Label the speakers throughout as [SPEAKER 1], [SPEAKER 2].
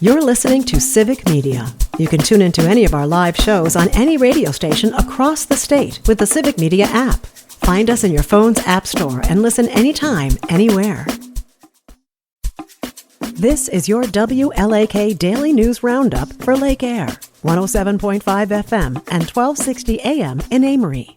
[SPEAKER 1] You're listening to Civic Media. You can tune into any of our live shows on any radio station across the state with the Civic Media app. Find us in your phone's app store and listen anytime, anywhere. This is your WLAK Daily News Roundup for Lake Air, 107.5 FM and 1260 AM in Amory.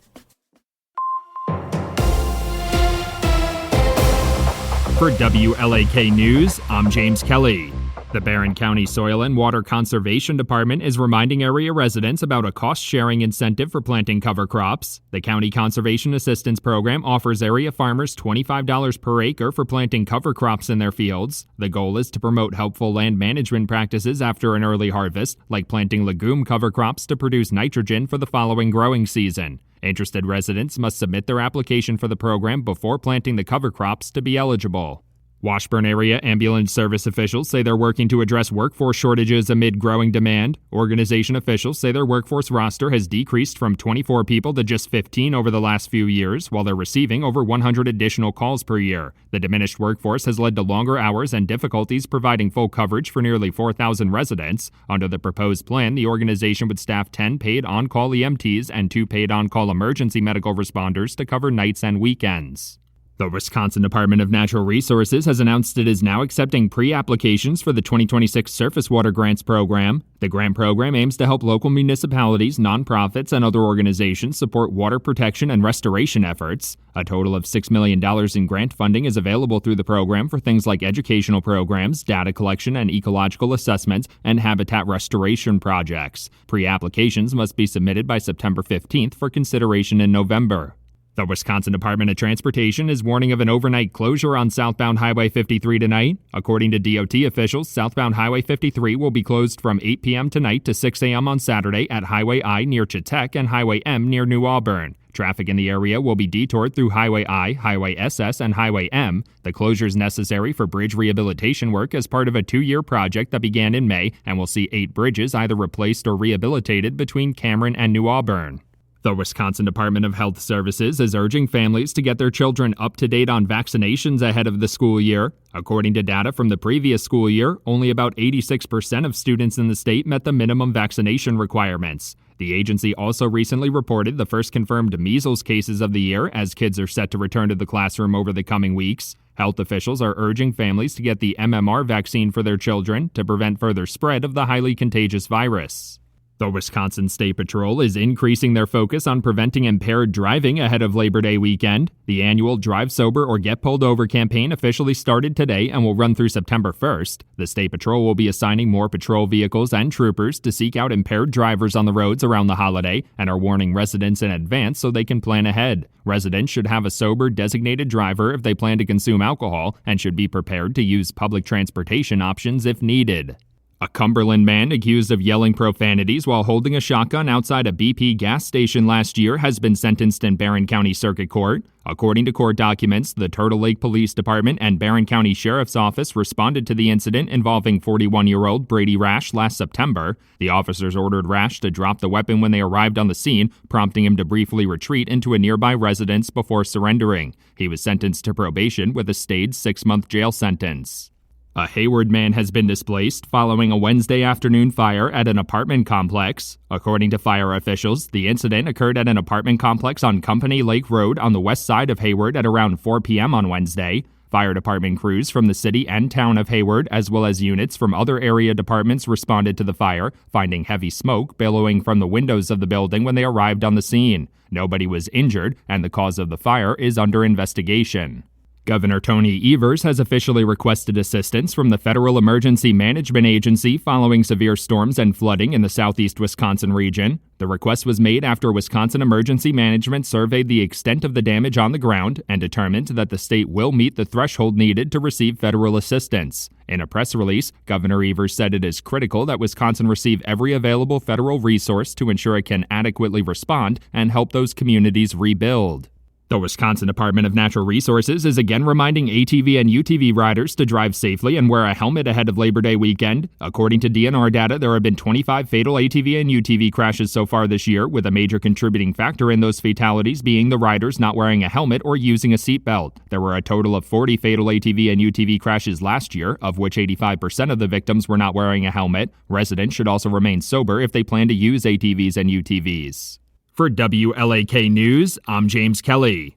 [SPEAKER 2] For WLAK News, I'm James Kelly. The Barron County Soil and Water Conservation Department is reminding area residents about a cost-sharing incentive for planting cover crops. The County Conservation Assistance Program offers area farmers $25 per acre for planting cover crops in their fields. The goal is to promote helpful land management practices after an early harvest, like planting legume cover crops to produce nitrogen for the following growing season. Interested residents must submit their application for the program before planting the cover crops to be eligible. Washburn area ambulance service officials say they're working to address workforce shortages amid growing demand. Organization officials say their workforce roster has decreased from 24 people to just 15 over the last few years, while they're receiving over 100 additional calls per year. The diminished workforce has led to longer hours and difficulties providing full coverage for nearly 4,000 residents. Under the proposed plan, the organization would staff 10 paid on-call EMTs and 2 paid on-call emergency medical responders to cover nights and weekends. The Wisconsin Department of Natural Resources has announced it is now accepting pre-applications for the 2026 Surface Water Grants Program. The grant program aims to help local municipalities, nonprofits, and other organizations support water protection and restoration efforts. A total of $6 million in grant funding is available through the program for things like educational programs, data collection and ecological assessments, and habitat restoration projects. Pre-applications must be submitted by September 15th for consideration in November. The Wisconsin Department of Transportation is warning of an overnight closure on southbound Highway 53 tonight. According to DOT officials, southbound Highway 53 will be closed from 8 p.m. tonight to 6 a.m. on Saturday at Highway I near Chetek and Highway M near New Auburn. Traffic in the area will be detoured through Highway I, Highway SS, and Highway M. The closure is necessary for bridge rehabilitation work as part of a 2-year project that began in May and will see 8 bridges either replaced or rehabilitated between Cameron and New Auburn. The Wisconsin Department of Health Services is urging families to get their children up to date on vaccinations ahead of the school year. According to data from the previous school year, only about 86% of students in the state met the minimum vaccination requirements. The agency also recently reported the first confirmed measles cases of the year as kids are set to return to the classroom over the coming weeks. Health officials are urging families to get the MMR vaccine for their children to prevent further spread of the highly contagious virus. The Wisconsin State Patrol is increasing their focus on preventing impaired driving ahead of Labor Day weekend. The annual Drive Sober or Get Pulled Over campaign officially started today and will run through September 1st. The State Patrol will be assigning more patrol vehicles and troopers to seek out impaired drivers on the roads around the holiday and are warning residents in advance so they can plan ahead. Residents should have a sober, designated driver if they plan to consume alcohol and should be prepared to use public transportation options if needed. A Cumberland man accused of yelling profanities while holding a shotgun outside a BP gas station last year has been sentenced in Barron County Circuit Court. According to court documents, the Turtle Lake Police Department and Barron County Sheriff's Office responded to the incident involving 41-year-old Brady Rash last September. The officers ordered Rash to drop the weapon when they arrived on the scene, prompting him to briefly retreat into a nearby residence before surrendering. He was sentenced to probation with a stayed 6-month jail sentence. A Hayward man has been displaced following a Wednesday afternoon fire at an apartment complex. According to fire officials, the incident occurred at an apartment complex on Company Lake Road on the west side of Hayward at around 4 p.m. on Wednesday. Fire department crews from the city and town of Hayward, as well as units from other area departments, responded to the fire, finding heavy smoke billowing from the windows of the building when they arrived on the scene. Nobody was injured, and the cause of the fire is under investigation. Governor Tony Evers has officially requested assistance from the Federal Emergency Management Agency following severe storms and flooding in the southeast Wisconsin region. The request was made after Wisconsin Emergency Management surveyed the extent of the damage on the ground and determined that the state will meet the threshold needed to receive federal assistance. In a press release, Governor Evers said it is critical that Wisconsin receive every available federal resource to ensure it can adequately respond and help those communities rebuild. The Wisconsin Department of Natural Resources is again reminding ATV and UTV riders to drive safely and wear a helmet ahead of Labor Day weekend. According to DNR data, there have been 25 fatal ATV and UTV crashes so far this year, with a major contributing factor in those fatalities being the riders not wearing a helmet or using a seatbelt. There were a total of 40 fatal ATV and UTV crashes last year, of which 85% of the victims were not wearing a helmet. Residents should also remain sober if they plan to use ATVs and UTVs. For WLAK News, I'm James Kelly.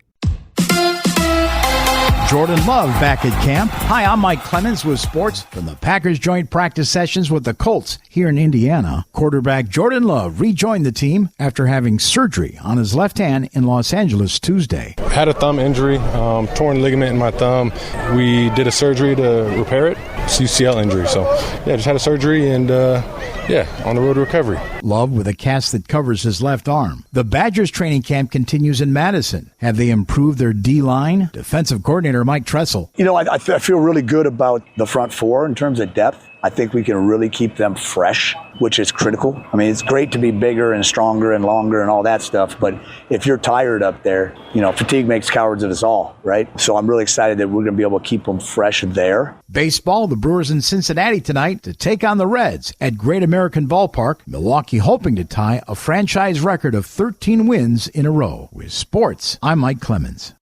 [SPEAKER 3] Jordan Love back at camp. Hi, I'm Mike Clemens with sports from the Packers joint practice sessions with the Colts here in Indiana. Quarterback Jordan Love rejoined the team after having surgery on his left hand in Los Angeles Tuesday.
[SPEAKER 4] Had a thumb injury, torn ligament in my thumb. We did a surgery to repair it. It's UCL injury. So, just had a surgery and, on the road to recovery.
[SPEAKER 3] Love with a cast that covers his left arm. The Badgers training camp continues in Madison. Have they improved their D-line? Defensive coordinator Mike Tressel.
[SPEAKER 5] I feel really good about the front four in terms of depth. I think we can really keep them fresh, which is critical. I mean, it's great to be bigger and stronger and longer and all that stuff, but if you're tired up there, fatigue makes cowards of us all, right? So I'm really excited that we're going to be able to keep them fresh there.
[SPEAKER 3] Baseball, the Brewers in Cincinnati tonight to take on the Reds at Great American Ballpark. Milwaukee hoping to tie a franchise record of 13 wins in a row. With sports, I'm Mike Clemens.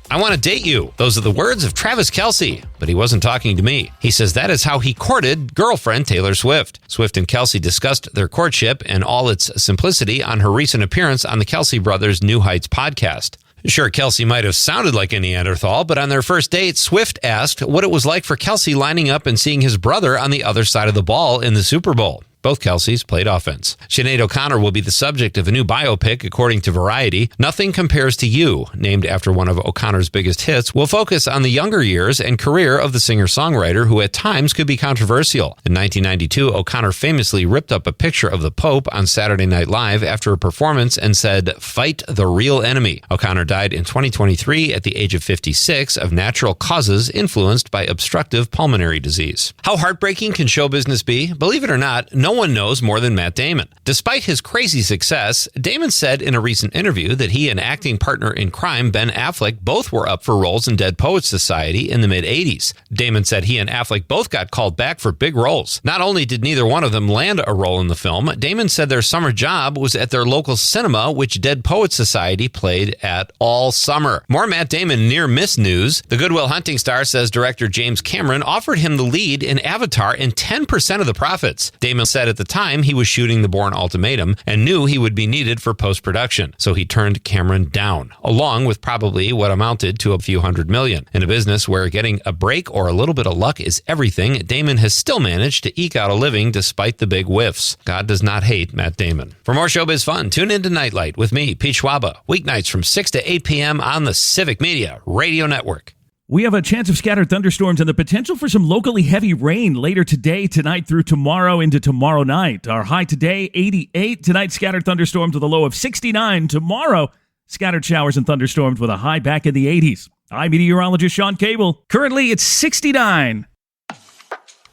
[SPEAKER 6] I want to date you. Those are the words of Travis Kelce, but he wasn't talking to me. He says that is how he courted girlfriend Taylor Swift. Swift and Kelce discussed their courtship and all its simplicity on her recent appearance on the Kelce Brothers' New Heights podcast. Sure, Kelce might have sounded like a Neanderthal, but on their first date, Swift asked what it was like for Kelce lining up and seeing his brother on the other side of the ball in the Super Bowl. Both Kelces played offense. Sinead O'Connor will be the subject of a new biopic, according to Variety. Nothing Compares to You, named after one of O'Connor's biggest hits, will focus on the younger years and career of the singer-songwriter, who at times could be controversial. In 1992, O'Connor famously ripped up a picture of the Pope on Saturday Night Live after a performance and said, "Fight the real enemy." O'Connor died in 2023 at the age of 56 of natural causes influenced by obstructive pulmonary disease. How heartbreaking can show business be? Believe it or not, no one knows more than Matt Damon. Despite his crazy success, Damon said in a recent interview that he and acting partner in crime Ben Affleck both were up for roles in Dead Poets Society in the mid-'80s. Damon said he and Affleck both got called back for big roles. Not only did neither one of them land a role in the film, Damon said their summer job was at their local cinema, which Dead Poets Society played at all summer. More Matt Damon near-miss news. The Good Will Hunting star says director James Cameron offered him the lead in Avatar and 10% of the profits. Damon said at the time he was shooting The Bourne Ultimatum and knew he would be needed for post-production, so he turned Cameron down, along with probably what amounted to a few $100 million. In a business where getting a break or a little bit of luck is everything, Damon has still managed to eke out a living despite the big whiffs. God does not hate Matt Damon. For more showbiz fun, tune in to Nightlight with me, Pete Schwaba, weeknights from 6 to 8 p.m. on the Civic Media Radio Network.
[SPEAKER 7] We have a chance of scattered thunderstorms and the potential for some locally heavy rain later today, tonight through tomorrow into tomorrow night. Our high today, 88. Tonight, scattered thunderstorms with a low of 69. Tomorrow, scattered showers and thunderstorms with a high back in the 80s. I'm meteorologist Sean Cable. Currently, it's 69.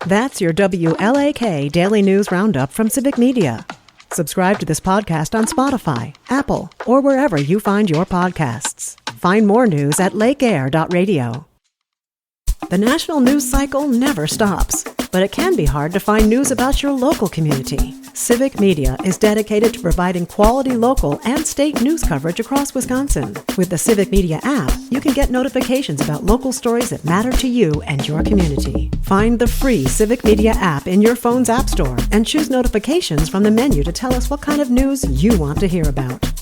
[SPEAKER 1] That's your WLAK Daily News Roundup from Civic Media. Subscribe to this podcast on Spotify, Apple, or wherever you find your podcasts. Find more news at lakeair.radio. The national news cycle never stops. but it can be hard to find news about your local community. Civic Media is dedicated to providing quality local and state news coverage across Wisconsin. With the Civic Media app, you can get notifications about local stories that matter to you and your community. Find the free Civic Media app in your phone's app store and choose notifications from the menu to tell us what kind of news you want to hear about.